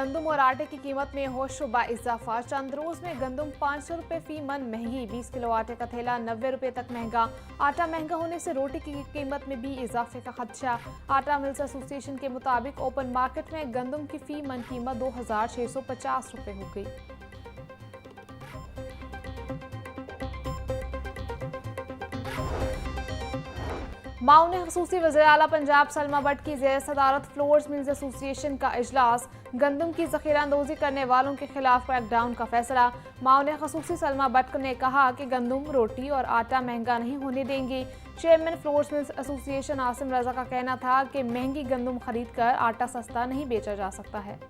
गंदम और आटे की कीमत में होशरुबा इजाफा। चंद रोज में गंदम 500 रुपए फी मन महंगी। 20 किलो आटे का थैला 90 रुपए तक महंगा। आटा महंगा होने से रोटी की कीमत में भी इजाफे का खदशा। आटा मिल्स एसोसिएशन के मुताबिक ओपन मार्केट में गंदम की फी मन कीमत 2650 रुपए हो गई। माऊ ने खसूसी वज़ीर-ए-आला पंजाब सलमा भट्ट की ज़ेर सदारत फ्लोर्स मिल्स एसोसिएशन का इजलास। गंदम की ज़ख़ीरा अंदोज़ी करने वालों के खिलाफ क्रैकडाउन का फैसला। माऊ ने खसूसी सलमा भट्ट ने कहा कि गंदम, रोटी और आटा महंगा नहीं होने देंगे। Chairman flours mills association Asim Raza का कहना था कि महंगी गंदम खरीद कर आटा सस्ता नहीं बेचा जा सकता है।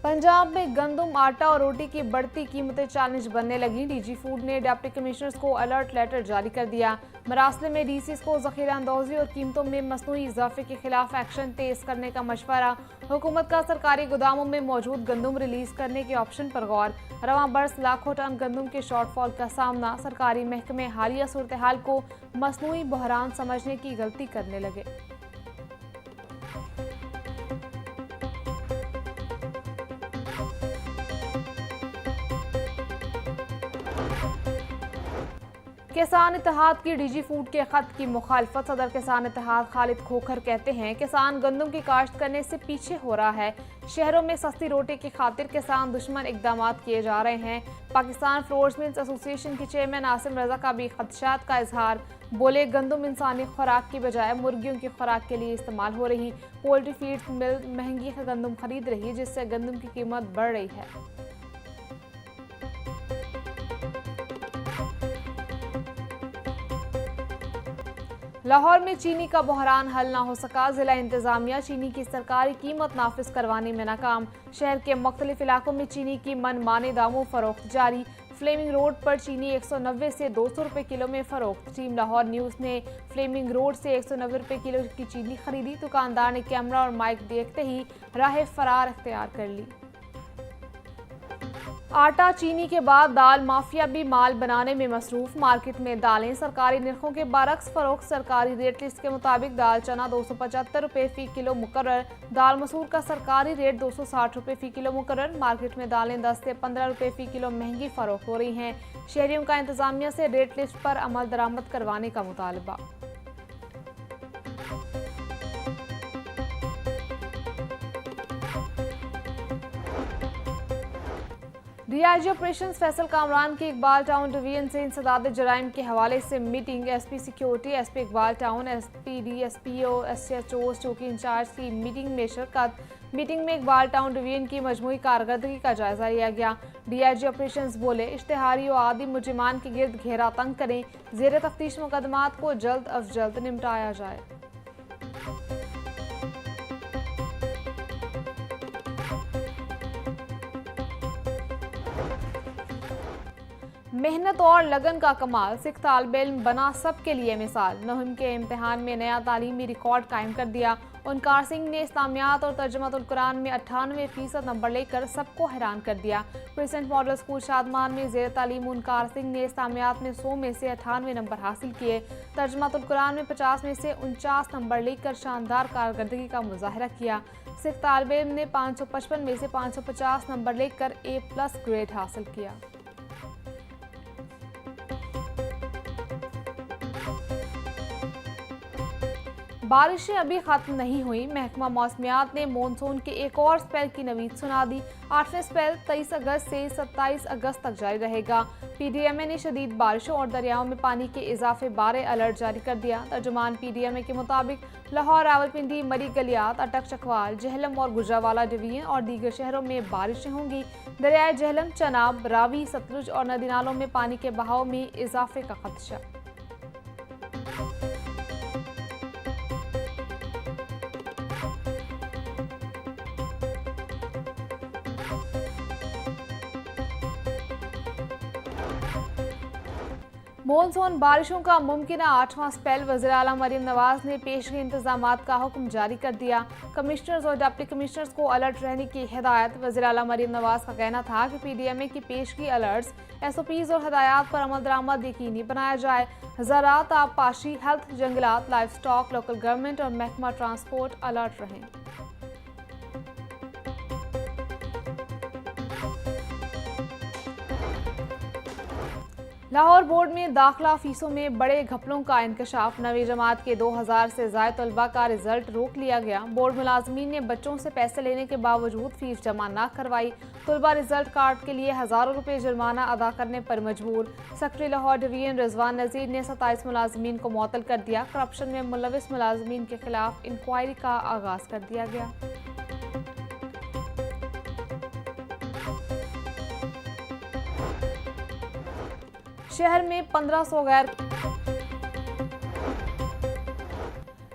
पंजाब में गंदम, आटा और रोटी की बढ़ती कीमतें चैलेंज बनने लगी। डीजी फूड ने डिप्टी कमिश्नर्स को अलर्ट लेटर जारी कर दिया। मरासले में डीसीज को ज़ख़ीरा अंदोज़ी और कीमतों में मसनूई इजाफे के खिलाफ एक्शन तेज करने का मशवरा। हुकूमत का सरकारी गोदामों में मौजूद गंदम रिलीज करने के ऑप्शन पर गौर। रवां बरस लाखों टन गंदम के शॉर्टफॉल का सामना। सरकारी महकमे हालिया सूरत हाल को मसनूई बहरान समझने की गलती करने लगे। किसान इत्तेहाद की डीजी फूड के खत की मुखालफत। सदर किसान इत्तेहाद खालिद खोखर कहते हैं किसान गंदम की काश्त करने से पीछे हो रहा है। शहरों में सस्ती रोटी की खातिर किसान दुश्मन इकदाम किए जा रहे हैं। पाकिस्तान फ्लोर्स मिल्स एसोसिएशन के चेयरमैन आसिम रजा का भी खदशात का इजहार। बोले गंदम इंसानी खुराक की बजाय मुर्गियों की खुराक के लिए इस्तेमाल हो रही। पोल्ट्री फीड्स मिल महंगी गंदम खरीद रही जिससे गंदम की कीमत बढ़ रही है। लाहौर में चीनी का बहरान हल ना हो सका। जिला इंतजामिया चीनी की सरकारी कीमत नाफिज करवाने में नाकाम। शहर के मुख्तलिफ इलाकों में चीनी की मनमाने दामों फरोख्त जारी। फ्लेमिंग रोड पर चीनी 190 से 200 रुपए किलो में फरोख्त। टीम लाहौर न्यूज़ ने फ्लेमिंग रोड से 190 रुपए किलो की चीनी खरीदी। दुकानदार ने कैमरा और माइक देखते ही राह फरार इख्तियार कर ली। आटा, चीनी के बाद दाल माफिया भी माल बनाने में मसरूफ। मार्केट में दालें सरकारी निर्खों के बरक्स फरोख्त। सरकारी रेट लिस्ट के मुताबिक दाल चना 275 रुपए फी किलो मुकर्रर। दाल मसूर का सरकारी रेट 260 रुपए फी किलो मुकर्रर। मार्केट में दालें 10 से 15 रुपए फी किलो महंगी फरोख्त हो रही हैं। शहरियों का इंतजामिया से रेट लिस्ट पर अमल दरामद करवाने का मुतालबा। डीआईजी ऑपरेशंस फैसल कामरान की इकबाल टाउन डिवीजन से इंसदाद जराइम के हवाले से meeting. SP security, SP Iqbal town, SPD, SPO, SHO चौकी इंचार्ज की मीटिंग में शिरकत। मीटिंग में इकबाल टाउन डिवीजन की मजमूई कारकर्दगी का जायजा लिया गया। डीआईजी ऑपरेशंस बोले इश्तिहारी और आदि मुजरिमान के गिर्द घेरा तंग करें। ज़ेर तफ्तीश मुकदमात को जल्द अज जल्द निपटाया जाए। मेहनत और लगन का कमाल। सिख तालिब इल्म बना सबके लिए मिसाल। नहम के इम्तिहान में नया तालीमी रिकॉर्ड कायम कर दिया। उनकार सिंह ने इस्लामियात और तर्जुमातुल कुरान में 98% नंबर लेकर सबको हैरान कर दिया। क्रिसेंट मॉडल स्कूल शादमान में ज़ेर तालीम उनकार सिंह ने इस्लामियात में 100 में से 98 नंबर हासिल किए। तर्जुमातुल कुरान में 50 में से 49 नंबर लेकर शानदार कारकर्दगी का मुजाहरा किया। सिख तालिब इल्म ने 555 में से 550 नंबर लेकर A+ ग्रेड हासिल किया। बारिशें अभी खत्म नहीं हुई। महकमा मौसमियात ने मानसून के एक और स्पेल की नवीद सुना दी। 8वें स्पेल 23 अगस्त से 27 अगस्त तक जारी रहेगा। पीडीएमए ने शदीद बारिशों और दरियाओं में पानी के इजाफे बारे अलर्ट जारी कर दिया। तर्जुमान पीडीएमए के मुताबिक लाहौर, रावलपिंडी, मरी गलियात, अटक चकवाल, जहलम और गुजरावाला डिवीजन और दीगर शहरों में बारिशें होंगी। दरियाए जहलम, चनाब, रावी, सतलुज और नदी नालों में पानी के बहाव में इजाफे का खदशा। मॉनसून बारिशों का मुमकिन 8वां स्पेल। वज़ीर आला मरीम नवाज ने पेशगी इंतजामात का हुक्म जारी कर दिया। कमिश्नर्स और डिप्टी कमिश्नर्स को अलर्ट रहने की हिदायत। वज़ीर आला मरीम नवाज का कहना था कि PDMA की पेशगी अलर्ट्स, SOPs और हदायत पर अमल दरामद यकीनी बनाया जाए। ज़राअत, आबपाशी, हेल्थ, जंगलात, लाइफ स्टॉक, लोकल गवर्नमेंट और महकमा ट्रांसपोर्ट अलर्ट रहें। लाहौर बोर्ड में दाखिला फीसों में बड़े घपलों का इंकशाफ। नवी जमात के 2000 से ज़ायद तलबा का रिजल्ट रोक लिया गया। बोर्ड मुलाजमीन ने बच्चों से पैसे लेने के बावजूद फीस जमा न करवाई। तलबा रिजल्ट कार्ड के लिए हज़ारों रुपये जुर्माना अदा करने पर मजबूर। सेक्रेटरी लाहौर डिवीजन रिजवान नज़ीर ने 27 मुलाजमीन को मुअत्तल कर दिया। करप्शन में मुलविस मुलाजमीन के खिलाफ इंक्वायरी का आगाज कर दिया गया। शहर में 1500 गैर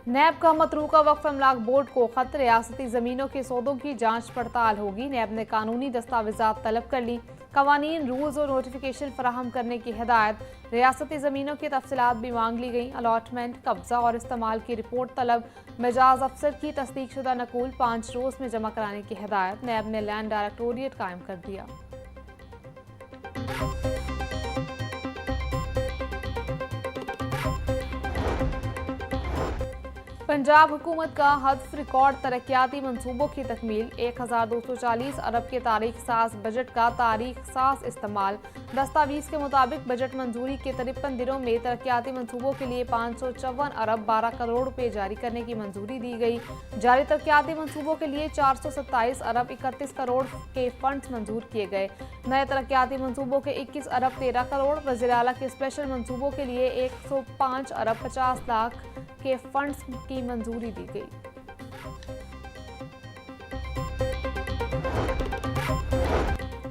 नैब का मतरूका वक्फ अमलाक बोर्ड को खत। रियासती ज़मीनों के सौदों की जांच पड़ताल होगी। नैब ने कानूनी दस्तावेजात तलब कर ली। कवानीन, रूल्स और नोटिफिकेशन फराहम करने की हिदायत। रियासती ज़मीनों की तफसीलात भी मांग ली गई। अलॉटमेंट, कब्जा और इस्तेमाल की रिपोर्ट तलब। मिजाज अफसर की तस्दीक शुदा नकूल 5 रोज़ में जमा कराने की हिदायत। नैब ने लैंड डायरेक्टोरेट कायम कर दिया। पंजाब हुकूमत का हदफ रिकॉर्ड तरक्याती मनसूबों की तकमील। 1240 अरब के तारीख साज बजट का तारीख साज इस्तेमाल। दस्तावीज़ के मुताबिक बजट मंजूरी के 53 दिनों में तरक्याती मनसूबों के लिए 554 अरब 12 करोड़ रुपए जारी करने की मंजूरी दी गई। जारी तरक्याती मनसूबों के लिए 427 अरब 31 करोड़ के फंड्स मंजूर किए गए। नए तरक्याती मनसूबों के 21 अरब 13 करोड़। वज़ीर आला के स्पेशल मनसूबों के लिए 105 अरब 50 लाख के फंड्स की मंजूरी दी गई।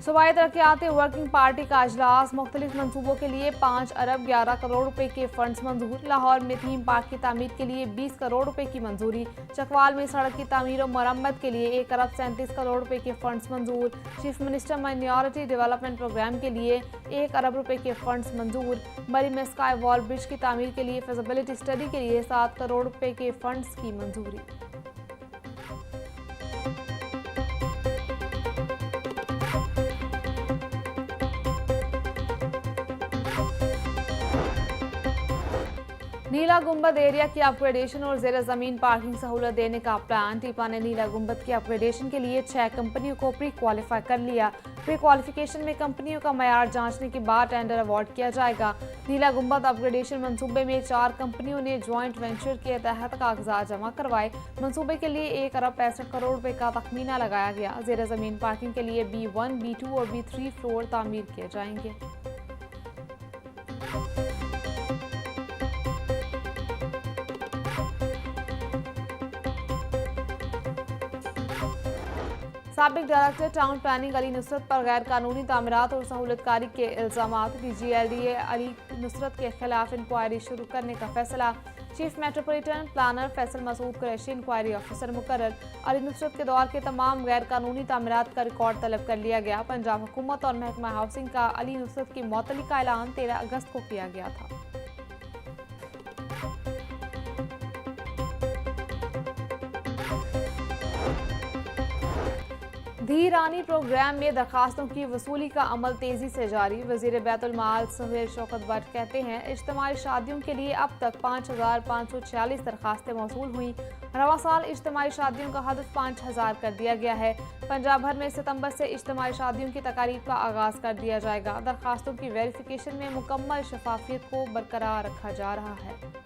सूबाई तरक्याती वर्किंग पार्टी का अजलास। मुख्तलिफ मनसूबों के लिए 5 अरब 11 करोड़ रुपए के फंड्स मंजूर। लाहौर में थीम पार्क की तामीर के लिए 20 करोड़ रुपए की मंजूरी। चकवाल में सड़क की तामीर और मरम्मत के लिए 1 अरब 37 करोड़ रुपए के फंड्स मंजूर। Chief minister minority development program के लिए 1 अरब रुपए के फंड्स मंजूर। मरी में स्काई वॉल ब्रिज की तामीर के लिए फिजिबिलिटी स्टडी के लिए 7 करोड़ रुपए के फंड्स की मंजूरी। नीला गुंबद एरिया की अपग्रेडेशन और ज़ेर ज़मीन पार्किंग सहूलत देने का प्लान। टीपा ने नीला गुंबद की अपग्रेडेशन के लिए 6 कंपनियों को प्री क्वालिफाई कर लिया। प्री क्वालिफिकेशन में कंपनियों का मयार जांचने के बाद टेंडर अवार्ड किया जाएगा। नीला गुंबद अपग्रेडेशन मंसूबे में 4 कंपनियों ने ज्वाइंट वेंचर के तहत कागजात जमा करवाए। मंसूबे के लिए 1 अरब 65 करोड़ रुपए का तखमीना लगाया गया। ज़ेर ज़मीन पार्किंग के लिए B1, B2 और B3 फ्लोर तामीर किए जाएंगे। साबिक director town planning Ali Nusrat पर गैर कानूनी तामीरात और सहूलतकारी के इल्जामात। DGLDA अली नुसरत के खिलाफ इंक्वायरी शुरू करने का फैसला। Chief metropolitan planner Faisal Masood Qureshi inquiry officer मुकर्रर। अली नुसरत के दौर के तमाम गैर कानूनी तामीरात का रिकॉर्ड तलब कर लिया गया। पंजाब हुकूमत और महकमा हाउसिंग का अली नुसरत की मुअत्तली का ऐलान 13 अगस्त को किया गया था। धीरानी प्रोग्राम में दरखास्तों की वसूली का अमल तेजी से जारी। वजीर बैतुल माल सुहेल शौकत भट्ट कहते हैं, इज्तिमाई शादियों के लिए अब तक 5546 दरखास्तें मौसूल हुई। रवा साल इज्तिमाई शादियों का हदफ 5000 कर दिया गया है। पंजाब भर में सितंबर से इज्तिमाई शादियों की तकारीब का आगाज कर दिया जाएगा। दरखास्तों की वेरिफिकेशन में मुकम्मल शफाफियत को बरकरार रखा जा रहा है।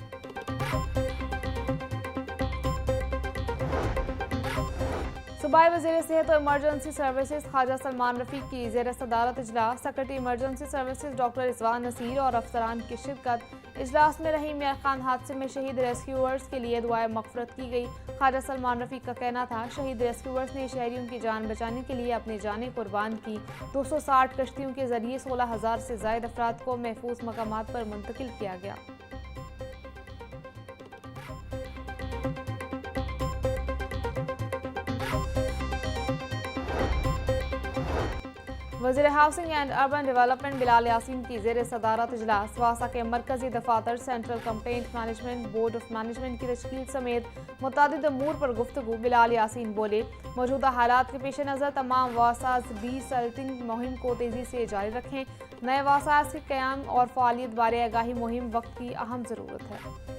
सूबाई वज़ीर सेहत और इमरजेंसी सर्विसेज ख्वाजा सलमान रफ़ीक की ज़ेर सदारत इजलास। Secretary emergency services doctor Rizwan Naseer और अफसरान की शिरकत। इजलास में रहीम यार खान हादसे में शहीद रेस्क्यूअर्स के लिए दुआए मग़फ़िरत की गई। ख्वाजा सलमान रफ़ीक का कहना था, शहीद रेस्क्यूअर्स ने शहरियों की जान बचाने के लिए अपनी जानें कुर्बान की। 260 कश्तियों के जरिए 16,000 से ज़ायद अफराद को महफूज मकामात पर मुंतकिल किया गया। वज़ीर housing and urban development Bilal Yasin की ज़ेर सदारत इजलास वासा के मरकजी दफातर central complaint management board of management की तश्कील समेत मुतादिद अमूर पर गुफ्तगू। बिलाल यासीन बोले, मौजूदा हालात के पेश नज़र तमाम वासाज डिसल्टिंग मुहिम को तेज़ी से जारी रखें। नए वासाज के क़याम और फ़ालियत बारे आगाही मुहिम वक्त की अहम ज़रूरत है।